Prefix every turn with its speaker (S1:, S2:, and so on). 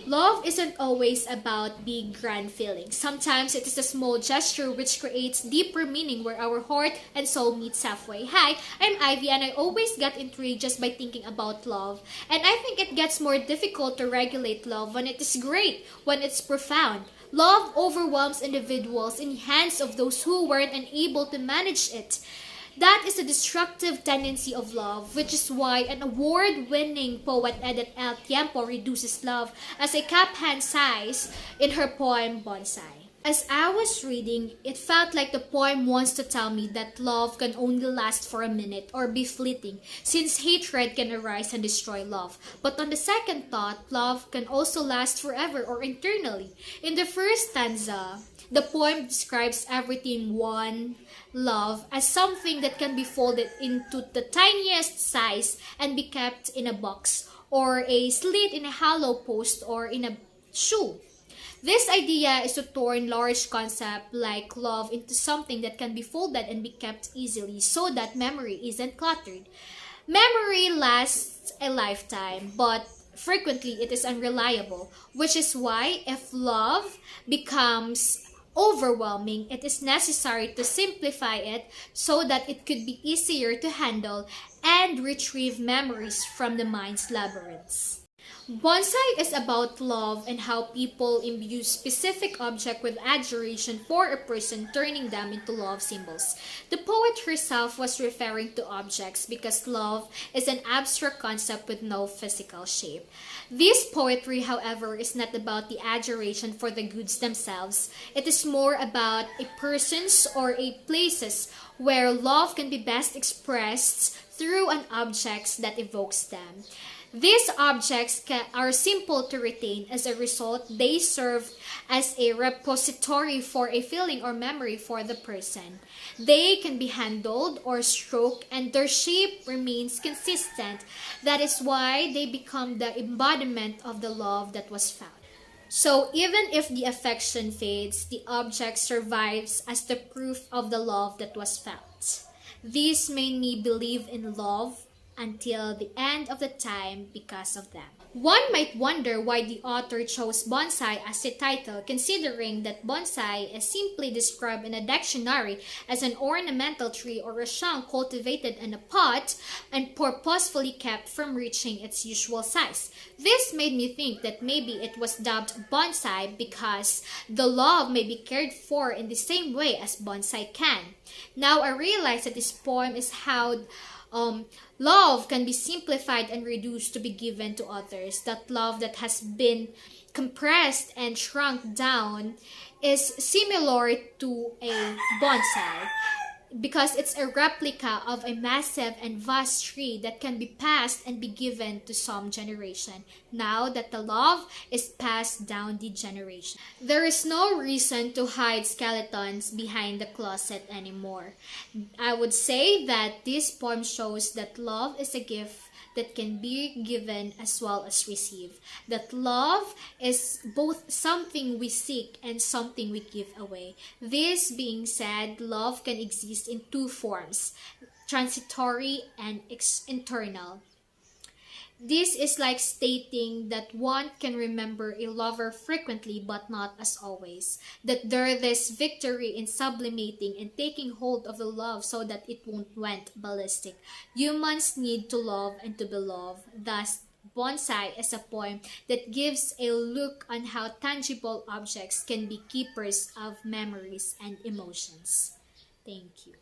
S1: Love isn't always about big grand feelings. Sometimes it is a small gesture which creates deeper meaning where our heart and soul meet halfway. Hi, I'm Ivy and I always get intrigued just by thinking about love. And I think it gets more difficult to regulate love when it is great, when it's profound. Love overwhelms individuals in the hands of those who weren't unable to manage it. That is the destructive tendency of love, which is why an award-winning poet Edith El Tiempo reduces love as a cup hand size in her poem Bonsai. As I was reading, it felt like the poem wants to tell me that love can only last for a minute or be fleeting, since hatred can arise and destroy love. But on the second thought, love can also last forever or eternally. In the first stanza, the poem describes everything one love as something that can be folded into the tiniest size and be kept in a box, or a slit in a hollow post, or in a shoe. This idea is to turn large concept like love into something that can be folded and be kept easily so that memory isn't cluttered. Memory lasts a lifetime, but frequently it is unreliable, which is why if love becomes overwhelming, it is necessary to simplify it so that it could be easier to handle and retrieve memories from the mind's labyrinths. Bonsai is about love and how people imbue specific object with adoration for a person, turning them into love symbols. The poet herself was referring to objects because love is an abstract concept with no physical shape. This poetry, however, is not about the adoration for the goods themselves. It is more about a person's or a places where love can be best expressed through an object that evokes them. These objects are simple to retain. As a result, they serve as a repository for a feeling or memory for the person. They can be handled or stroked and their shape remains consistent. That is why they become the embodiment of the love that was found. So even if the affection fades, the object survives as the proof of the love that was found. This made me believe in love until the end of the time because of them. One might wonder why the author chose bonsai as the title, considering that bonsai is simply described in a dictionary as an ornamental tree or a shrub cultivated in a pot and purposefully kept from reaching its usual size. This made me think that maybe it was dubbed bonsai because the love may be cared for in the same way as bonsai can. Now I realize that this poem is how love can be simplified and reduced to be given to others. That love that has been compressed and shrunk down is similar to a bonsai because it's a replica of a massive and vast tree that can be passed and be given to some generation. Now that the love is passed down the generation, there is no reason to hide skeletons behind the closet anymore. I would say that this poem shows that love is a gift that can be given as well as received. That love is both something we seek and something we give away. This being said, love can exist in two forms, transitory and internal. This is like stating that one can remember a lover frequently but not as always. That there is victory in sublimating and taking hold of the love so that it won't went ballistic. Humans need to love and to be loved. Thus, Bonsai is a poem that gives a look on how tangible objects can be keepers of memories and emotions. Thank you.